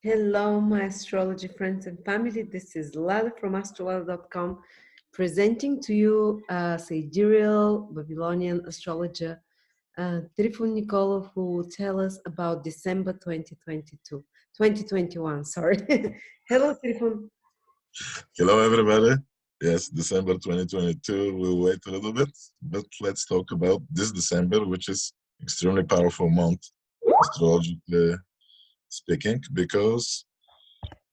Hello, my astrology friends and family. This is Lada from AstroLada.com presenting to you Sidereal Babylonian astrologer Trifon Nikolov, who will tell us about December 2021. Sorry. Hello, Trifon. Hello, everybody. Yes, December 2022. We'll wait a little bit, but let's talk about this December, which is extremely powerful month, astrologically speaking, because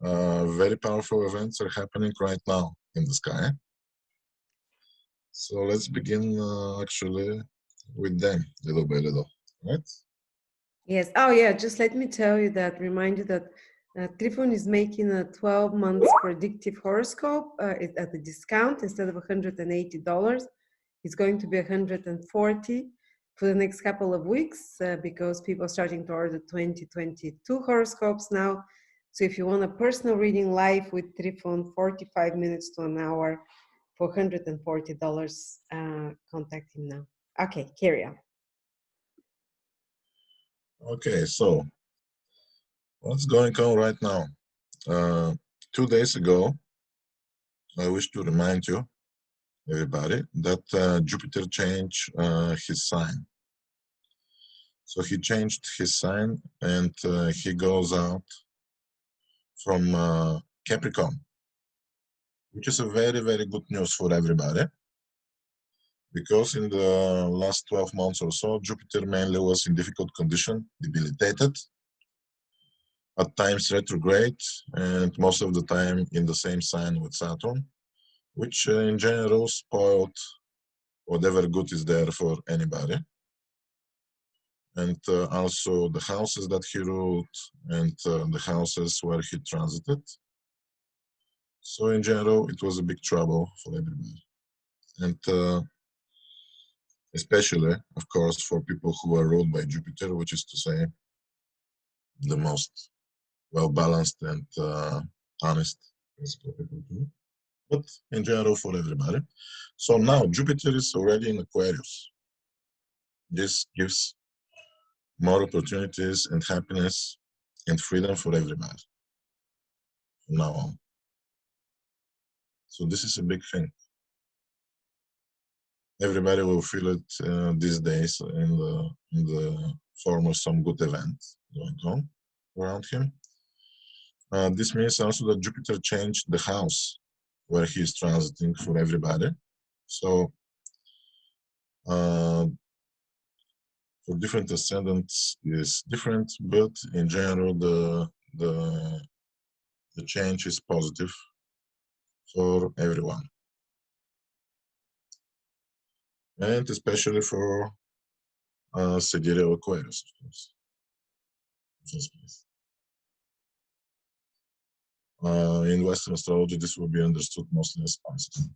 very powerful events are happening right now in the sky. So let's begin actually with them little by little, right? Yes. Oh, yeah. Just let me tell you that, remind you that Trifon is making a 12 months predictive horoscope at a discount. Instead of $180, it's going to be $140 for the next couple of weeks because people are starting to order 2022 horoscopes now. So if you want a personal reading live with Trifon, 45 minutes to an hour for $140, contact him now. Okay, carry on. Okay, so what's going on right now? 2 days ago, I wish to remind you, everybody, that Jupiter changed his sign. So he changed his sign and he goes out from Capricorn, which is a very, very good news for everybody. Because in the last 12 months or so, Jupiter mainly was in difficult condition, debilitated, at times retrograde, and most of the time in the same sign with Saturn, which in general spoiled whatever good is there for anybody. And also the houses that he ruled and the houses where he transited. So in general, it was a big trouble for everybody. And especially, of course, for people who are ruled by Jupiter, which is to say, the most well-balanced and honest physical people too. But in general, for everybody. So now Jupiter is already in Aquarius. This gives more opportunities and happiness and freedom for everybody from now on. So this is a big thing. Everybody will feel it these days in the form of some good event going on around him. This means also that Jupiter changed the house where he is transiting for everybody. So for different ascendants is different, but in general the change is positive for everyone. And especially for Sidereal Aquarius, of course. In Western astrology, this will be understood mostly as positive.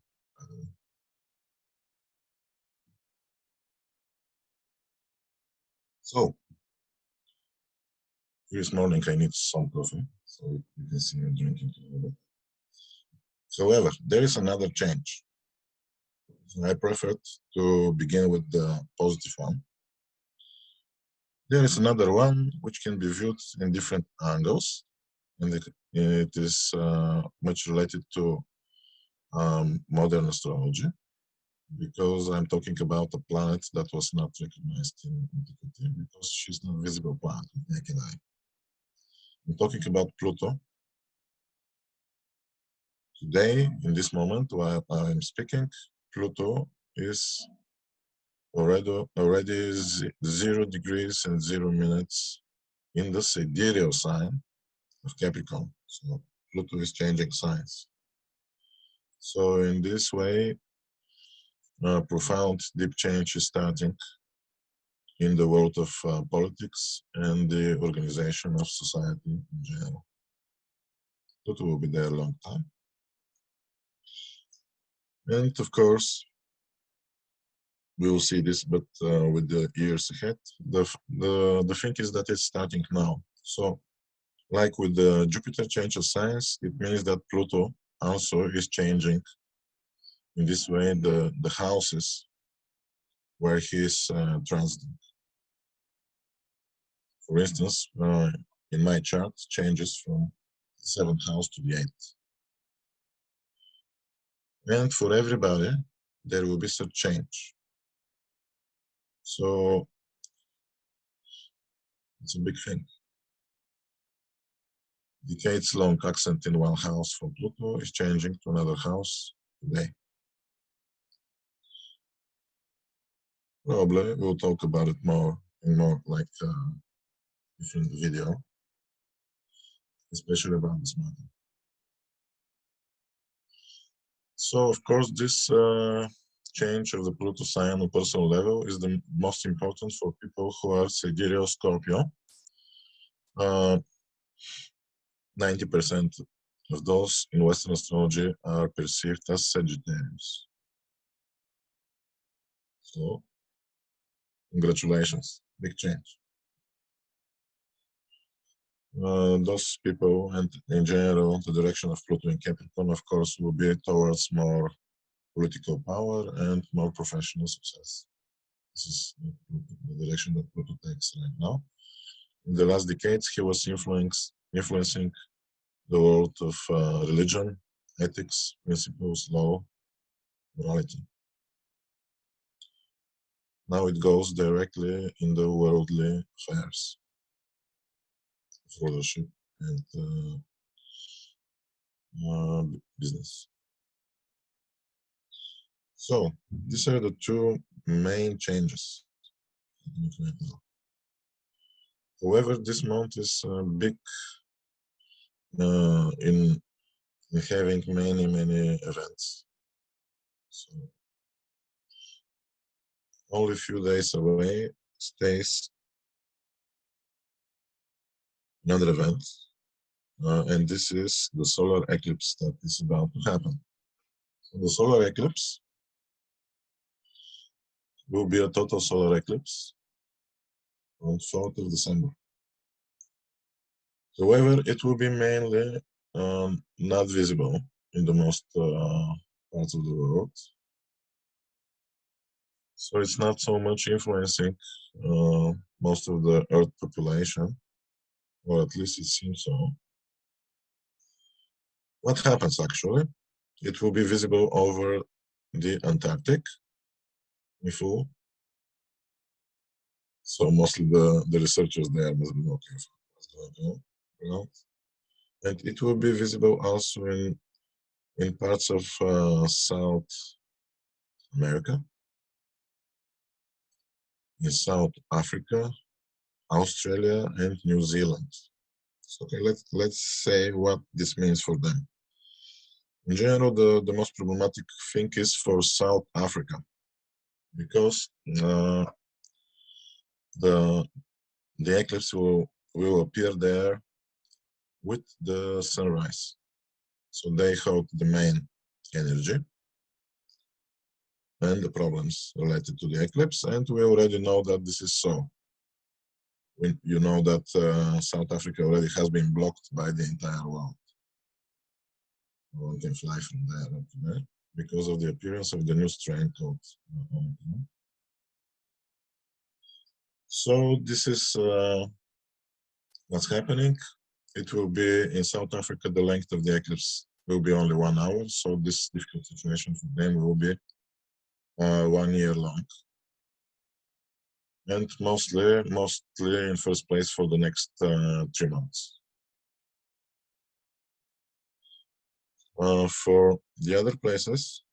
So, this morning I need some coffee, so you can see me drinking a little bit. However, there is another change. So I prefer to begin with the positive one. There is another one which can be viewed in different angles, and it is much related to modern astrology, because I'm talking about a planet that was not recognized in antiquity because she's not a visible planet with naked eye. I'm talking about Pluto. Today, in this moment, while I'm speaking, Pluto is already 0 degrees and 0 minutes in the sidereal sign of Capricorn. So Pluto is changing signs. So in this way, profound deep change is starting in the world of politics and the organization of society in general. Pluto will be there a long time. And of course, we will see this, but with the years ahead, the thing is that it's starting now. So, like with the Jupiter change of signs, it means that Pluto also is changing in this way the houses where he is transiting. For instance, in my chart changes from the 7th house to the 8th. And for everybody, there will be such change. So it's a big thing. Decades-long accent in one house for Pluto is changing to another house today. Probably we'll talk about it more in more like different video, especially about this matter. So of course this change of the Pluto sign on personal level is the most important for people who are Sidereal Scorpio. 90% of those in Western astrology are perceived as Sagittarius. So congratulations, big change. Those people, and in general, the direction of Pluto in Capricorn, of course, will be towards more political power and more professional success. This is the direction that Pluto takes right now. In the last decades, he was influencing the world of religion, ethics, principles, law, morality. Now it goes directly in the worldly affairs of rulership and business. So these are the two main changes. However, this month is big in having many events. So only a few days away stays another event, and this is the solar eclipse that is about to happen. So the solar eclipse will be a total solar eclipse on 4th of December. However, it will be mainly not visible in the most parts of the world. So it's not so much influencing most of the Earth population, or at least it seems so. What happens actually? It will be visible over the Antarctic in full. So mostly the researchers there must be more careful what's going on. And it will be visible also in parts of South America, in South Africa, Australia, and New Zealand. So okay, let's say what this means for them. In general, the most problematic thing is for South Africa, because the eclipse will appear there with the sunrise. So they hold the main energy and the problems related to the eclipse, and we already know that this is so. You know that South Africa already has been blocked by the entire world. No one can fly from there to there because of the appearance of the new strain called Omicron. So this is what's happening. It will be in South Africa, the length of the eclipse will be only 1 hour. So this difficult situation for them will be 1 year long. And mostly in first place for the next 3 months. For the other places,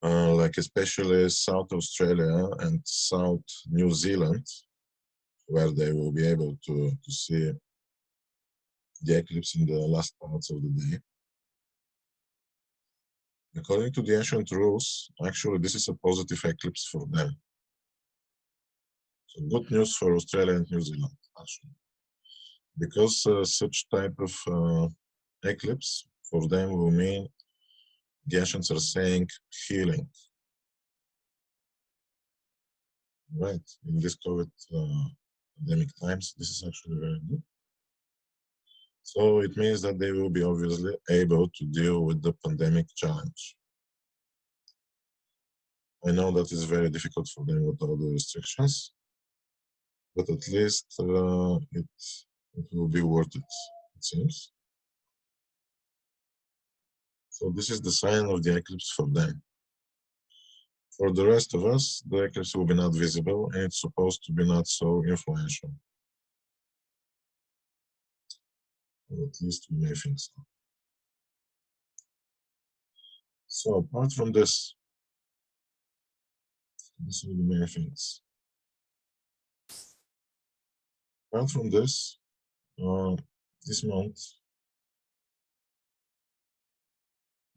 like especially South Australia and South New Zealand, where they will be able to see the eclipse in the last parts of the day. According to the ancient rules, actually this is a positive eclipse for them. So good news for Australia and New Zealand, actually. Because such type of eclipse for them will mean the ancients are saying healing. Right, in this COVID pandemic times, this is actually very good. So it means that they will be obviously able to deal with the pandemic challenge. I know that is very difficult for them with all the restrictions, but at least it will be worth it, it seems. So this is the sign of the eclipse for them. For the rest of us, the eclipse will be not visible and it's supposed to be not so influential. Or at least we may think so. So apart from this, these are the main things. Apart from this month,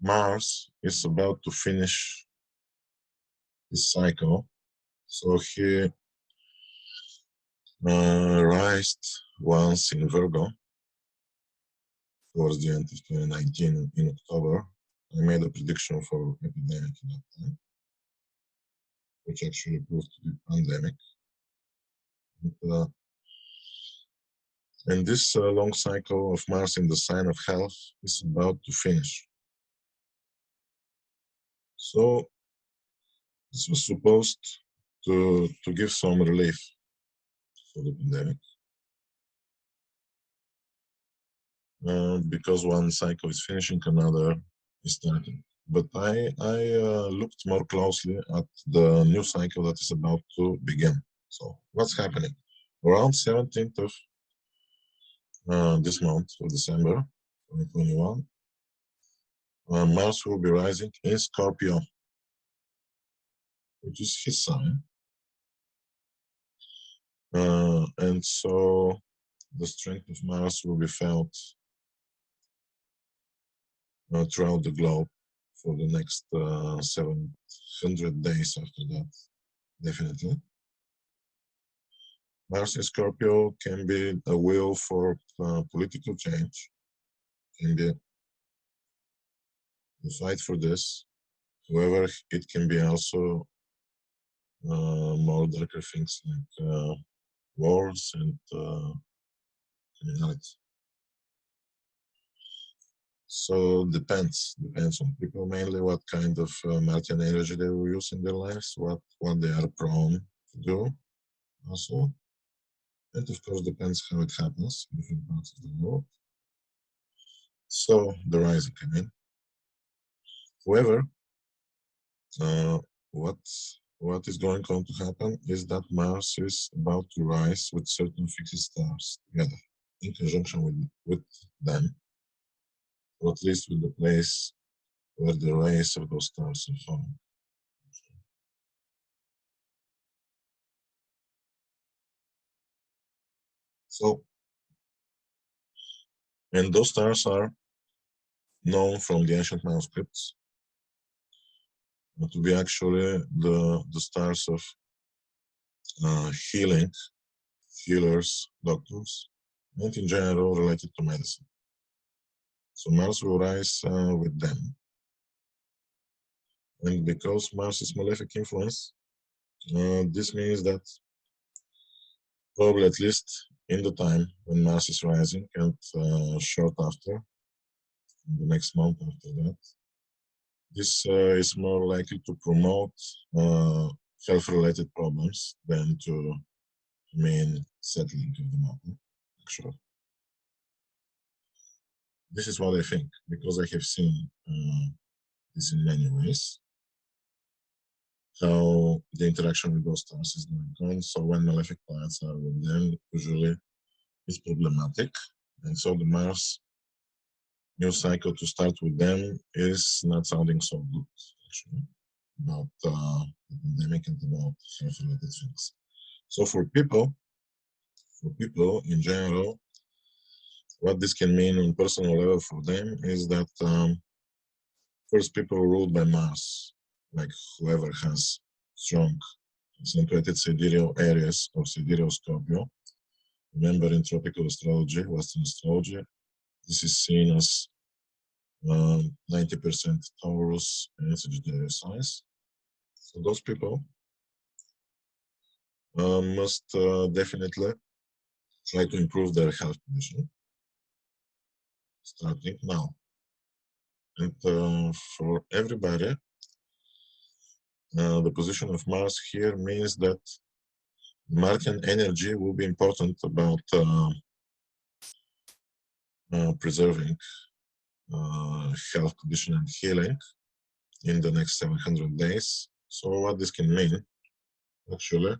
Mars is about to finish his cycle. So he rised once in Virgo towards the end of 2019 in October. I made a prediction for epidemic at that time, which actually proved to be pandemic. And this long cycle of Mars in the sign of health is about to finish. So this was supposed to give some relief for the pandemic. Because one cycle is finishing, another is starting. But I looked more closely at the new cycle that is about to begin. So what's happening? Around 17th of this month, of December 2021, Mars will be rising in Scorpio, which is his sign. And so the strength of Mars will be felt throughout the globe for the next 700 days after that, definitely. Mars in Scorpio can be a will for political change, can be the fight for this. However, it can be also more darker things like wars and criminality. So depends on people mainly what kind of Martian energy they will use in their lives, what they are prone to do also. And of course depends how it happens in different parts of the world. So the rising, I mean. However, what is going on to happen is that Mars is about to rise with certain fixed stars together, in conjunction with them, or at least with the place where the rays of those stars are falling. So, and those stars are known from the ancient manuscripts to be actually the stars of healing, healers, doctors, and in general related to medicine. So Mars will rise with them. And because Mars is malefic influence, this means that probably at least in the time when Mars is rising and short after, the next month after that, this is more likely to promote health-related problems than to mean settling of the matter, actually. This is what I think, because I have seen this in many ways, how the interaction with those stars is going on. So when malefic planets are with them, usually it's problematic. And so the Mars new cycle to start with them is not sounding so good, actually, about the pandemic and about health-related things. So for people in general, what this can mean on personal level for them is that first, people ruled by Mars, like whoever has strong accentuated sidereal areas of sidereal Scorpio. Remember, in tropical astrology, Western astrology, this is seen as 90% Taurus and Sagittarius signs. So those people must definitely try to improve their health condition, starting now. And for everybody, the position of Mars here means that Martian energy will be important about preserving health condition and healing in the next 700 days. So what this can mean, actually,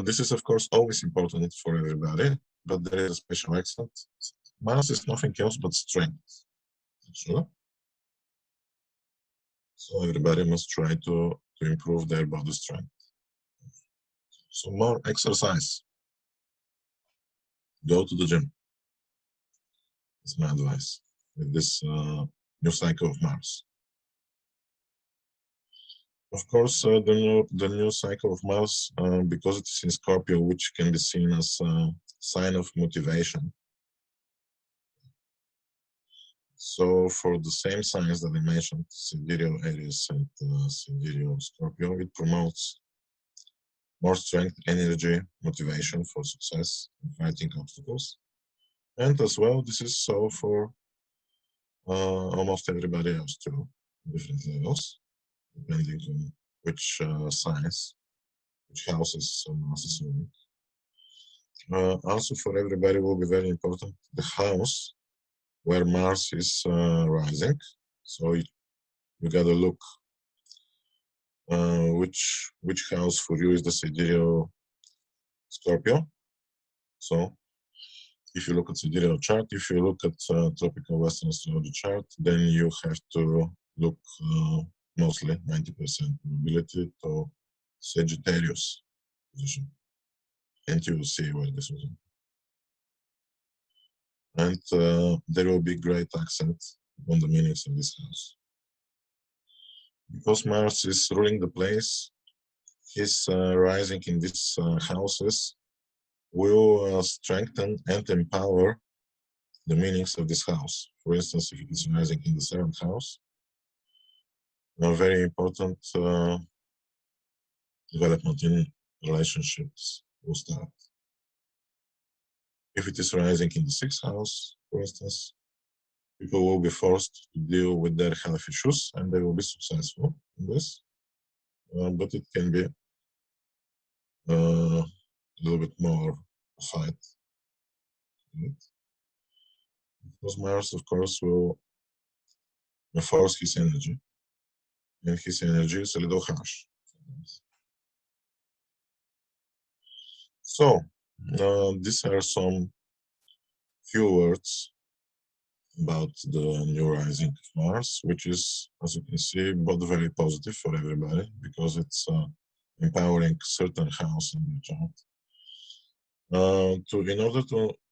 this is of course always important for everybody, but there is a special accent. Mars is nothing else but strength, actually. So everybody must try to improve their body strength. So more exercise. Go to the gym. Is my advice with this new cycle of Mars. Of course, the new cycle of Mars, because it is in Scorpio, which can be seen as a sign of motivation. So for the same signs that I mentioned, Sidereal Aries and Sidereal Scorpio, it promotes more strength, energy, motivation for success in fighting obstacles. And as well, this is so for almost everybody else too, different levels, depending on which signs, which houses Mars is in. Also for everybody will be very important, the house where Mars is rising. So you gotta look which house for you is the Sidereal Scorpio. So if you look at Sidereal chart, if you look at tropical Western astrology chart, then you have to look mostly 90% probability to Sagittarius position, and you will see where this is. And there will be great accent on the meanings of this house. Because Mars is ruling the place, his rising in these houses will strengthen and empower the meanings of this house. For instance, if it is rising in the 7th house, a very important development in relationships will start. If it is rising in the 6th house, for instance, people will be forced to deal with their health issues and they will be successful in this. But it can be a little bit more fight. Because Mars, of course, will force his energy, and his energy is a little harsh sometimes. So, these are some few words about the new rising of Mars, which is, as you can see, both very positive for everybody because it's empowering certain house in the chart. In order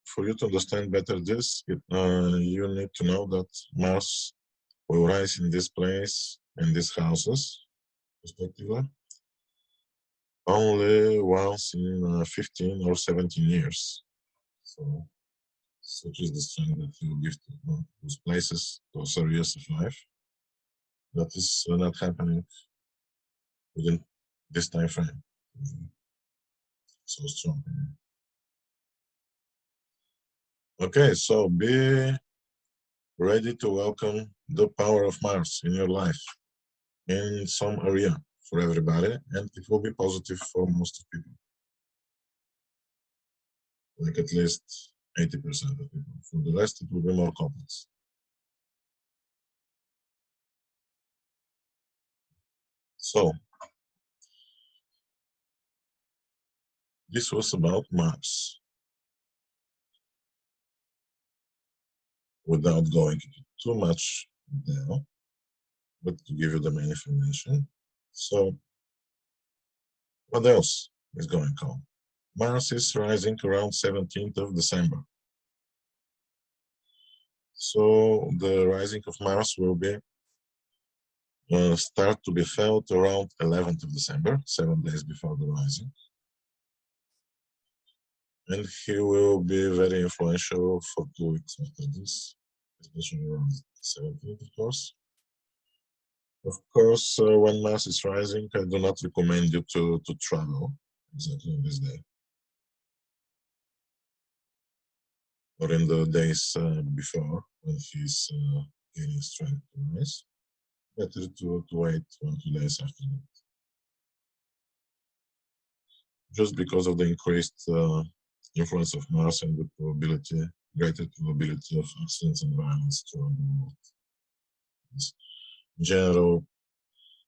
for you to understand better this, you need to know that Mars will rise in this place, in these houses, respectively, only once in 15 or 17 years. So, such is the strength that you give to those places, those areas of life. That is not happening within this time frame. So strong. Okay, so be ready to welcome the power of Mars in your life in some area for everybody, and it will be positive for most of people. Like at least 80% of people. For the rest, it will be more complex. So, this was about Mars. Without going into too much detail, but to give you the main information. So, what else is going on? Mars is rising around 17th of December. So, the rising of Mars will be start to be felt around 11th of December, 7 days before the rising. And he will be very influential for 2 weeks after this, especially around 17th, of course. Of course, when Mars is rising, I do not recommend you to travel exactly on this day or in the days before when he's gaining strength to rise. Better to wait 1 or 2 days after that. just because of the increased influence of Mars and the probability, greater probability of accidents and violence throughout the world. This general,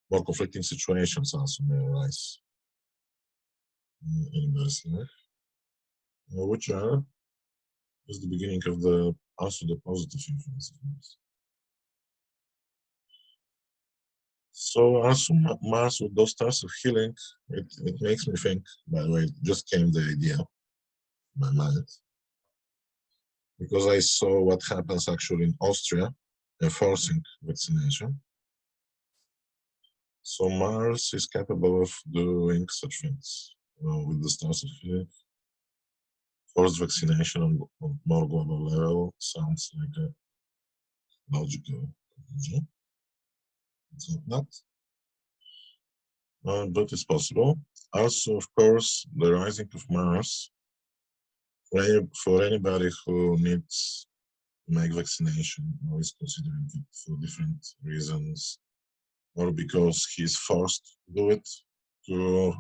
more conflicting situations also may arise in anybody's life, which are just the beginning of the also the positive influence of Mars. So also Mars with those stars of healing, it makes me think, by the way, it just came the idea in my mind, because I saw what happens actually in Austria, enforcing vaccination. So Mars is capable of doing such things with the stars of healing. Forced vaccination on more global level sounds like a logical conclusion. It's not that, but it's possible. Also, of course, the rising of Mars, for anybody who needs to make vaccination or is considering it for different reasons, or because he's forced to do it to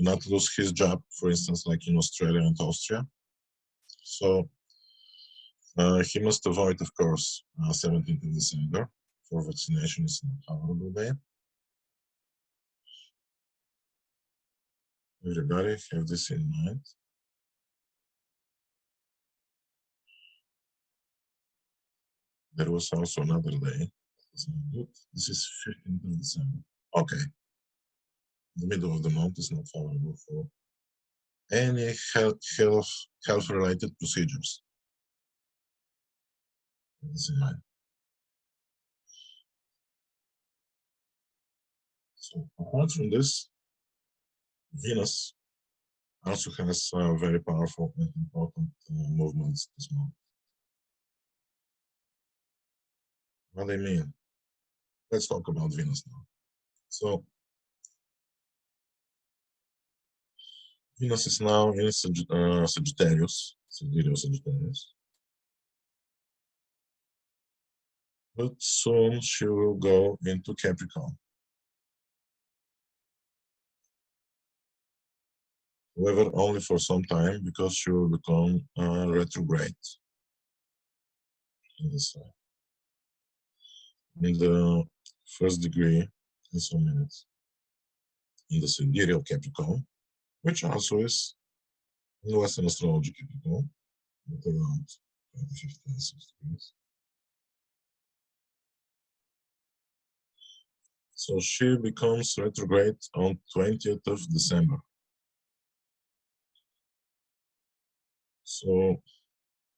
not lose his job, for instance, like in Australia and Austria. So he must avoid, of course, 17th of December for vaccination is not favorable day. Everybody have this in mind. There was also another day. This is 15th of December. Okay. The middle of the month is not favorable for any health related procedures. Keep this in mind. So apart from this, Venus also has very powerful and important movements this month. What do I mean? Let's talk about Venus now. So Venus is now in Sagittarius, Sidereal Sagittarius. But soon she will go into Capricorn. However, only for some time, because she will become retrograde in this side. In the first degree, in some minutes, in the Sidereal Capricorn, which also is in Western Astrology Capricorn, at around 25th and 26th degrees. So she becomes retrograde on 20th of December. So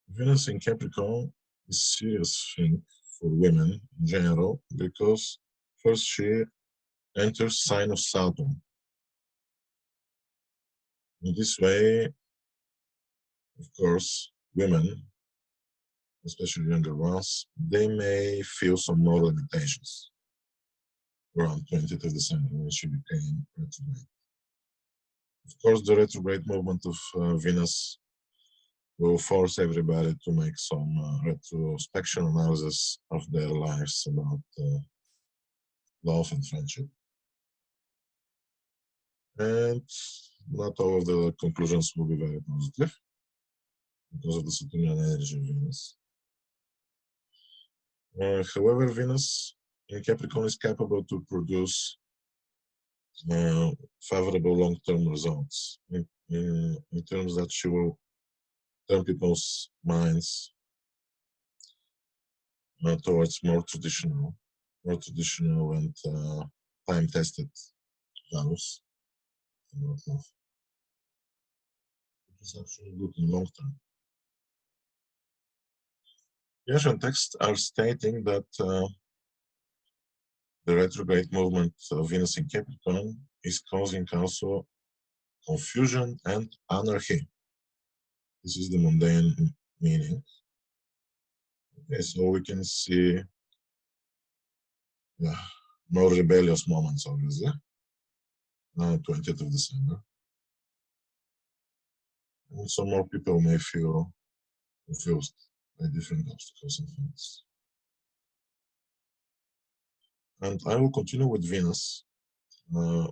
Venus in Capricorn is a serious thing for women in general, because first she enters sign of Saturn. In this way, of course, women, especially younger ones, they may feel some more limitations around 20th of December when she became retrograde. Of course, the retrograde movement of Venus will force everybody to make some retrospection analysis of their lives about love and friendship. And not all of the conclusions will be very positive because of the Saturnian energy of Venus. However, Venus in Capricorn is capable to produce favorable long-term results in terms that she will turn people's minds towards more traditional and time-tested values, which is actually good in long term. The Asian texts are stating that the retrograde movement of Venus in Capricorn is causing also confusion and anarchy. This is the mundane meaning. Okay, so we can see more rebellious moments, obviously. 20th of December. And some more people may feel confused by different obstacles and things. And I will continue with Venus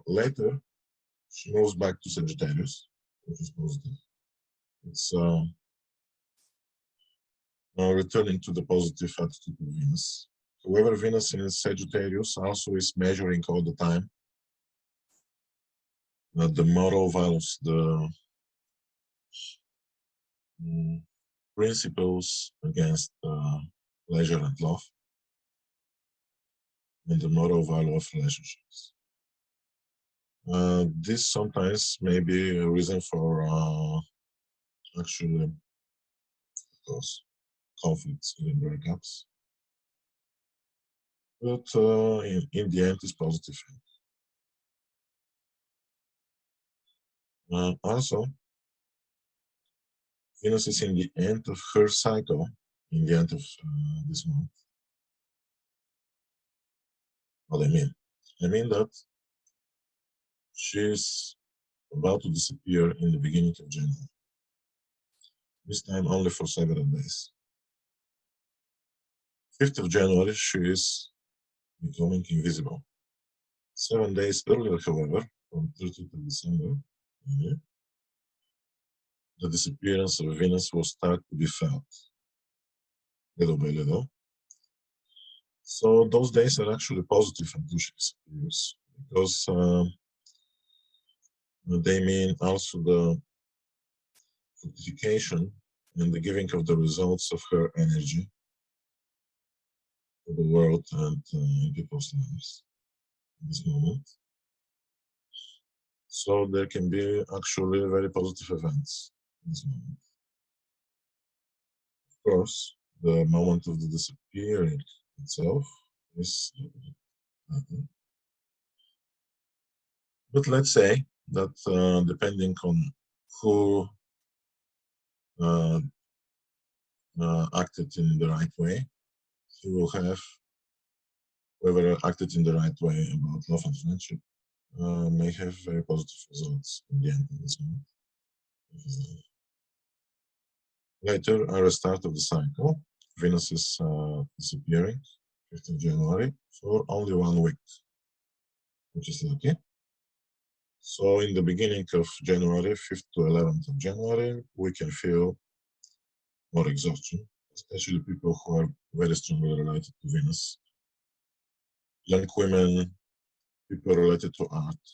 later she moves back to Sagittarius, which is positive. It's returning to the positive attitude of Venus. However, Venus in Sagittarius also is measuring all the time the moral values, the principles against pleasure and love, and the moral value of relationships. This sometimes may be a reason for actually, of course, conflicts and breakups. But in the end, it's positive. Also, Venus is in the end of her cycle, in the end of this month. What I mean that she's about to disappear in the beginning of January. This time only for several days. 5th of January, she is becoming invisible. 7 days earlier, however, from 30th of December, the disappearance of Venus will start to be felt little by little. So those days are actually positive until she disappears, because they mean also the fructification and the giving of the results of her energy to the world and people's lives in this moment. So there can be actually very positive events in this moment. Of course, the moment of the disappearing itself is but let's say that depending on who acted in the right way, he will have, whoever acted in the right way about love and friendship, may have very positive results in the end of this month. Later, a restart of the cycle. Venus is disappearing, 5th of January, for only 1 week, which is lucky. So in the beginning of January, 5th to 11th of January, we can feel more exhaustion, especially people who are very strongly related to Venus. Young women, people related to art,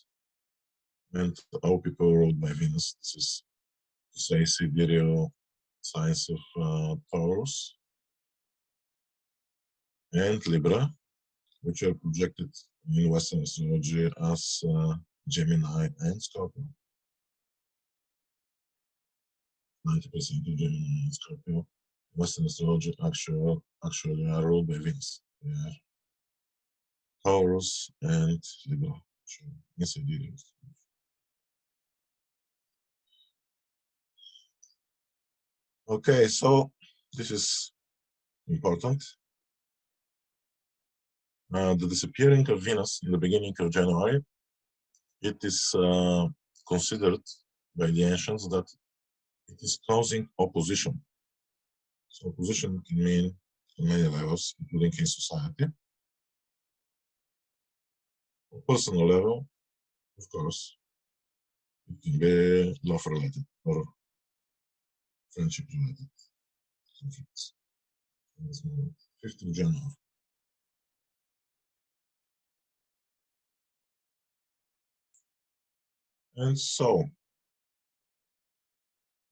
and all people ruled by Venus. This is to say Sidereal signs of Taurus and Libra, which are projected in Western astrology as Gemini and Scorpio. 90% of Gemini and Scorpio. Western astrology actually are ruled by Venus. They are Taurus and Libra, in Sidereal. Okay, so this is important. The disappearing of Venus in the beginning of January, it is considered by the ancients that it is causing opposition. So opposition can mean on many levels, including in society. On personal level, of course, it can be love-related or friendship-related conflicts. 5th of January. And so,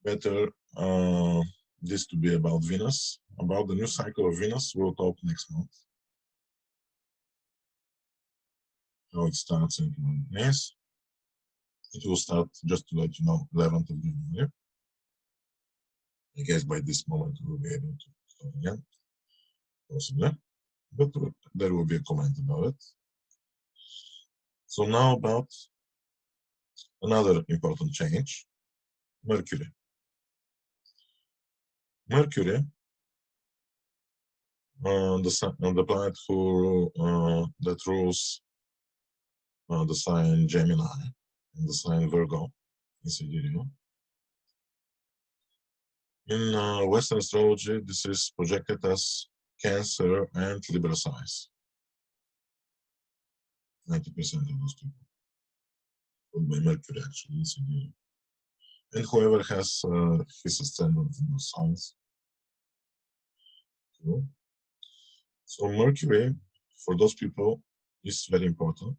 better this to be about Venus. About the new cycle of Venus, we'll talk next month. How it starts and what it means. It will start, just to let you know, 11th of January. I guess by this moment we'll be able to start again, possibly. But there will be a comment about it. So now about another important change, Mercury. Mercury, the planet who that rules the sign Gemini and the sign Virgo in Sidereal. In Western astrology, this is projected as Cancer and Libra signs. 90% of those people. ruled by Mercury actually in Sidereal. And whoever has his ascendant in those signs. Cool. So Mercury, for those people, is very important.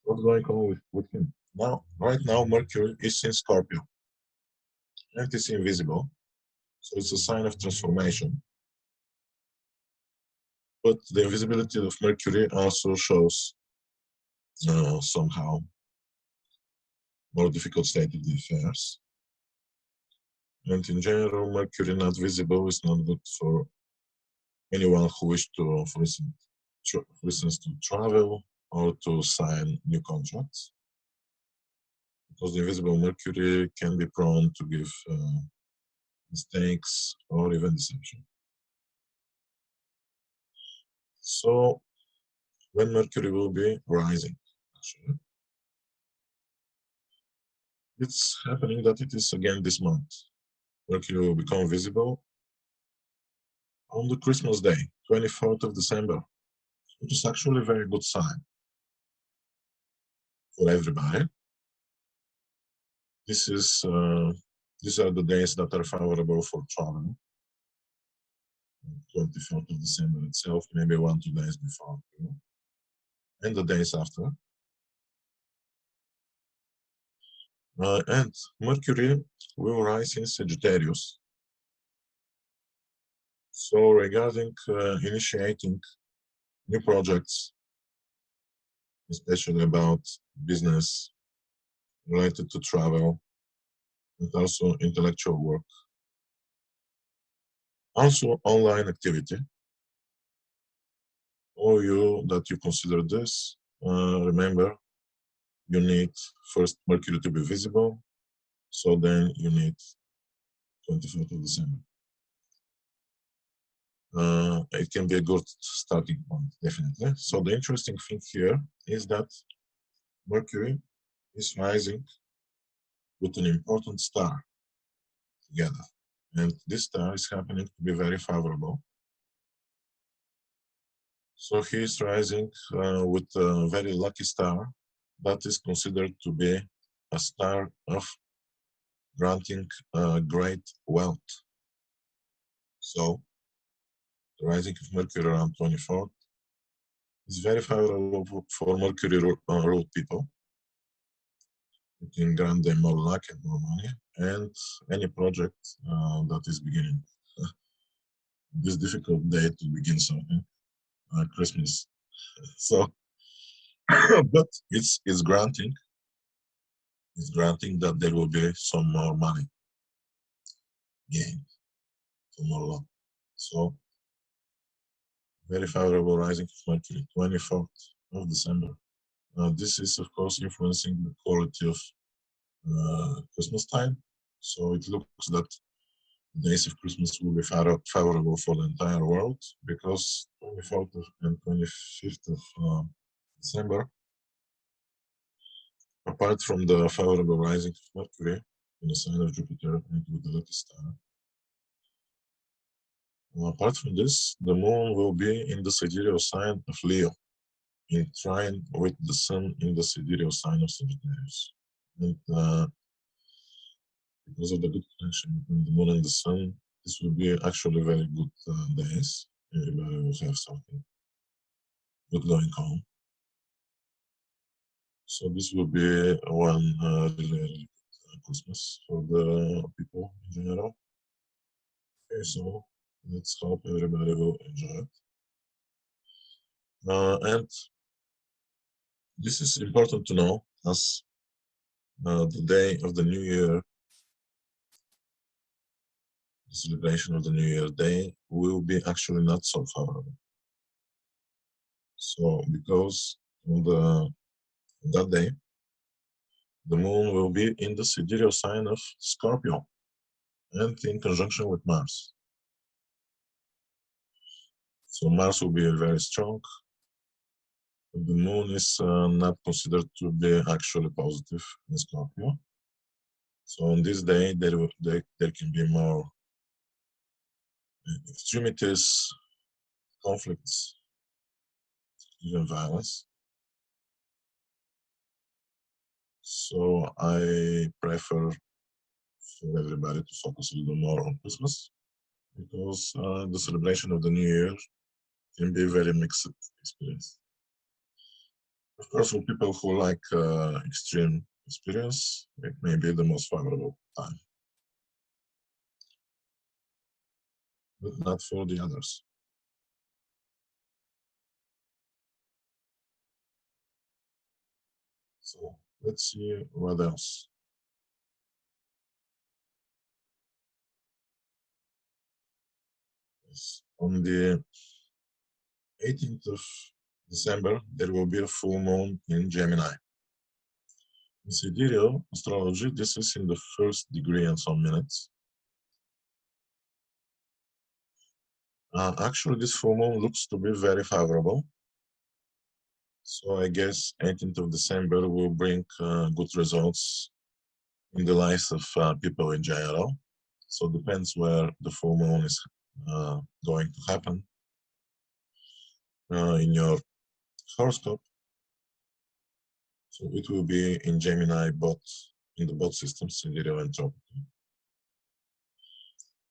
What's going on with him? Now, right now, Mercury is in Scorpio and it's invisible. So it's a sign of transformation. But the invisibility of Mercury also shows somehow more difficult state of the affairs. And in general, Mercury not visible is not good for anyone who wishes to, for instance, to travel or to sign new contracts. Because the invisible Mercury can be prone to give mistakes or even deception. So when Mercury will be rising, actually, it's happening that it is again this month. Mercury will become visible on the Christmas day, 24th of December, which is actually a very good sign for everybody. These are the days that are favorable for travel. 24th of December itself, maybe 1-2 days before, and the days after. And Mercury will rise in Sagittarius. So regarding initiating new projects, especially about business related to travel, and also intellectual work, also online activity. All you that you consider this, remember, you need first Mercury to be visible, so then you need 24th of December. It can be a good starting point, definitely. So the interesting thing here is that Mercury is rising with an important star together. And this star is happening to be very favorable. So he is rising with a very lucky star that is considered to be a star of granting great wealth. So the rising of Mercury around 24th is very favorable for Mercury ruled people. It can grant them more luck and more money, and any project that is beginning this difficult day to begin something, Christmas. So, but it's granting that there will be some more money gained, some more luck. So, very favorable rising of Mercury, 24th of December. This is, of course, influencing the quality of Christmas time. So it looks that the days of Christmas will be favorable for the entire world because 24th and 25th of December, apart from the favorable rising of Mercury in the sign of Jupiter and with the lucky star, apart from this, the moon will be in the sidereal sign of Leo, in trine with the sun in the sidereal sign of Sagittarius. And because of the good connection between the moon and the sun, this will be actually very good days. Everybody will have something good going on. So this will be one really good Christmas for the people in general. Okay, so let's hope everybody will enjoy it. And this is important to know as the day of the New Year, the celebration of the New Year Day will be actually not so favorable. So because on that day, the moon will be in the sidereal sign of Scorpio and in conjunction with Mars. So Mars will be very strong. The moon is not considered to be actually positive in Scorpio. So on this day, there can be more extremities, conflicts, even violence. So I prefer for everybody to focus a little more on Christmas, because the celebration of the New Year can be a very mixed experience. Of course, for people who like extreme experience, it may be the most favorable time, but not for the others. So let's see what else. Yes. On the 18th of December, there will be a full moon in Gemini. In Sidereal astrology, this is in the first degree and some minutes. Actually, this full moon looks to be very favorable. So I guess 18th of December will bring good results in the lives of people in general. So it depends where the full moon is going to happen in your horoscope. So it will be in Gemini, both in the both systems, Sidereal and tropical.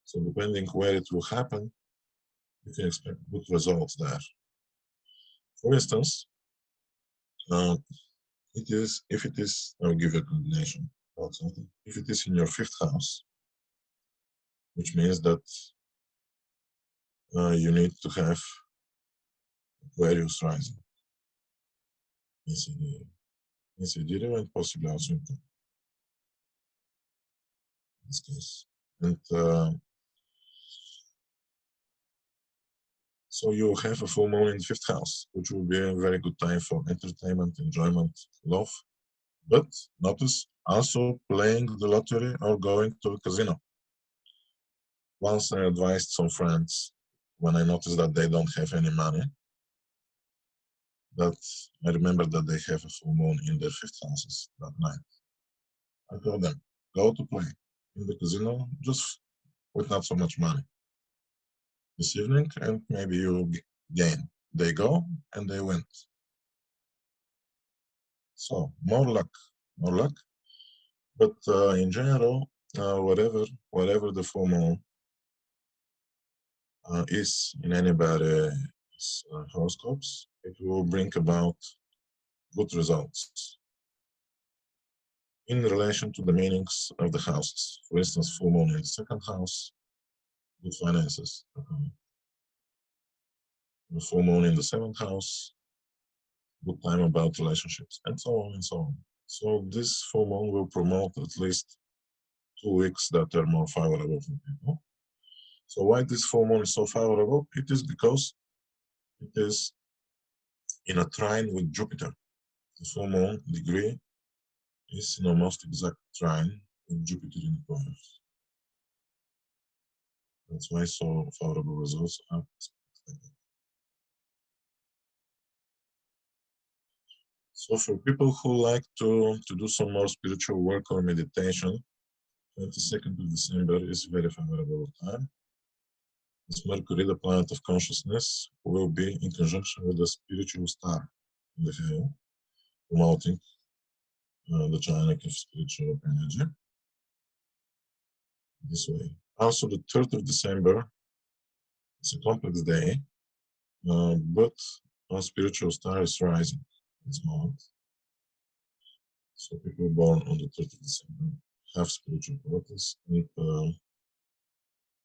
So depending where it will happen, you can expect good results there. For instance, if it is, I'll give you a combination about something. If it is in your 5th house, which means that you need to have Aquarius rising in Sidereal and possibly also in this case. And so you have a full moon in the 5th house, which will be a very good time for entertainment, enjoyment, love. But notice also playing the lottery or going to a casino. Once I advised some friends when I noticed that they don't have any money, that I remember that they have a full moon in their 5th houses that night. I told them, go to play in the casino, just with not so much money this evening, and maybe you'll gain. They go and they win. So more luck, more luck. But in general, whatever the full moon is in anybody's horoscopes, it will bring about good results in relation to the meanings of the houses. For instance, full moon in the 2nd house, good finances. The full moon in the 7th house, good time about relationships, and so on and so on. So this full moon will promote at least 2 weeks that are more favorable for people. So why this full moon is so favorable? It is because it is in a trine with Jupiter. The full moon degree is in almost exact trine with Jupiter in Aquarius. That's why so favorable results are expected. So for people who like to do some more spiritual work or meditation, 22nd of December is a very favorable time. As Mercury, the planet of consciousness, will be in conjunction with the spiritual star in the heaven, promoting the channel of spiritual energy this way. Also, the 3rd of December is a complex day, but a spiritual star is rising at this moment. So people born on the 3rd of December have spiritual qualities, and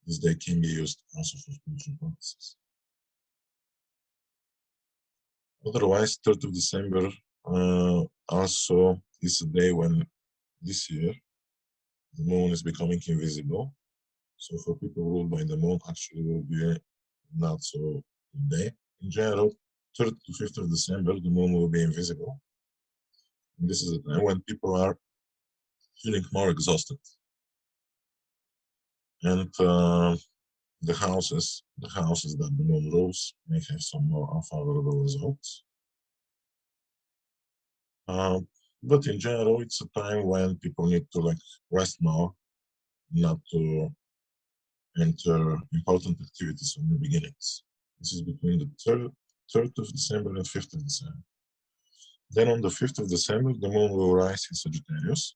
this day can be used also for spiritual purposes. Otherwise, 3rd of December also is a day when this year the moon is becoming invisible. So for people ruled by the moon, actually will be not so good day. In general, 3rd to 5th of December, the moon will be invisible. And this is a time when people are feeling more exhausted. And the houses that the moon rules may have some more unfavorable results. But in general, it's a time when people need to rest more, not to enter important activities from the beginnings. This is between the 3rd of December and 5th of December. Then on the 5th of December, the moon will rise in Sagittarius,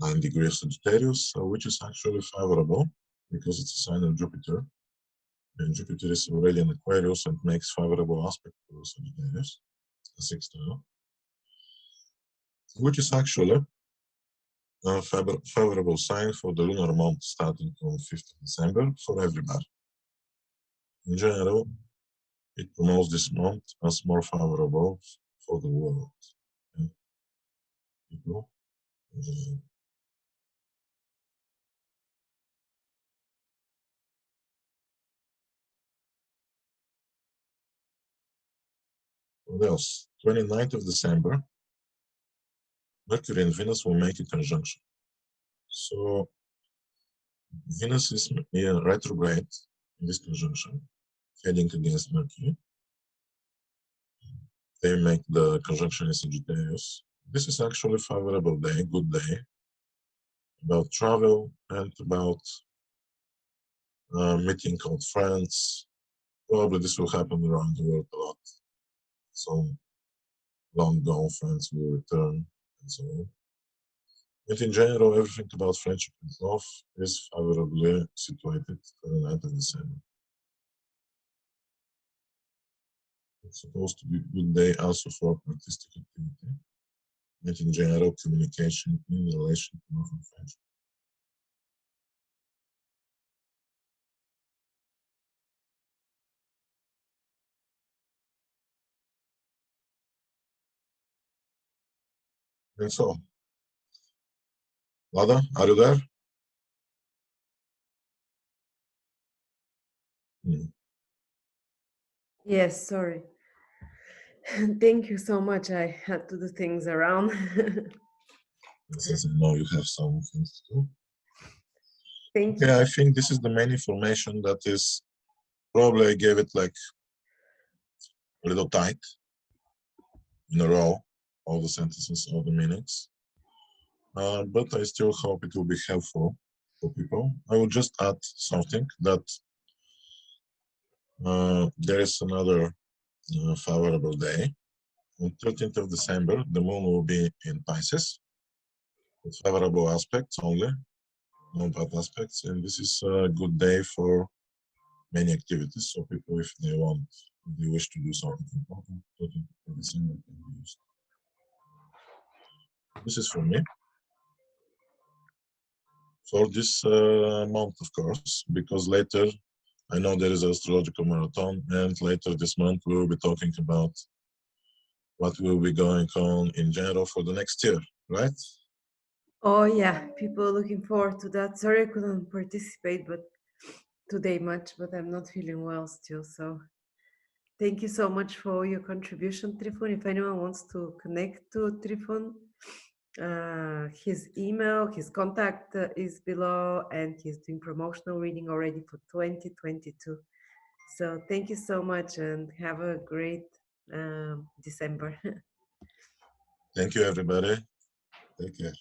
9 degrees Sagittarius, which is actually favorable because it's a sign of Jupiter. And Jupiter is already in Aquarius and makes favorable aspect to Sagittarius, a sextile, which is actually a favorable sign for the lunar month starting on 5th of December for everybody. In general, it promotes this month as more favorable for the world. And people in general. What else? 29th of December, Mercury and Venus will make a conjunction. So Venus is in retrograde in this conjunction, heading against Mercury. They make the conjunction in Sagittarius. This is actually a favorable day, good day, about travel and about meeting old friends. Probably this will happen around the world a lot. Some long gone friends will return and so on. But in general, everything about friendship and love is favorably situated 29th of December. It's supposed to be a good day also for artistic activity and in general communication in relation to love and friendship. And so, Lada, are you there? Yes, sorry. Thank you so much. I had to do things around. Since I know you have some things to do. Thank you. Yeah, I think this is the main information that is probably I gave it like a little tight in a row, all the sentences, all the meanings. But I still hope it will be helpful for people. I will just add something that there is another favorable day. On 13th of December, the moon will be in Pisces with favorable aspects only, no bad aspects, and this is a good day for many activities. So people, if they want, if they wish to do something important, 13th of December can be used. This is for me. For this month, of course, because later I know there is an astrological marathon, and later this month we will be talking about what will be going on in general for the next year, right? Oh yeah, people looking forward to that. Sorry I couldn't participate but today much, but I'm not feeling well still. So thank you so much for your contribution, Trifon. If anyone wants to connect to Trifon, his email, his contact is below, and he's doing promotional reading already for 2022. So thank you so much and have a great December. Thank you, everybody. Take care.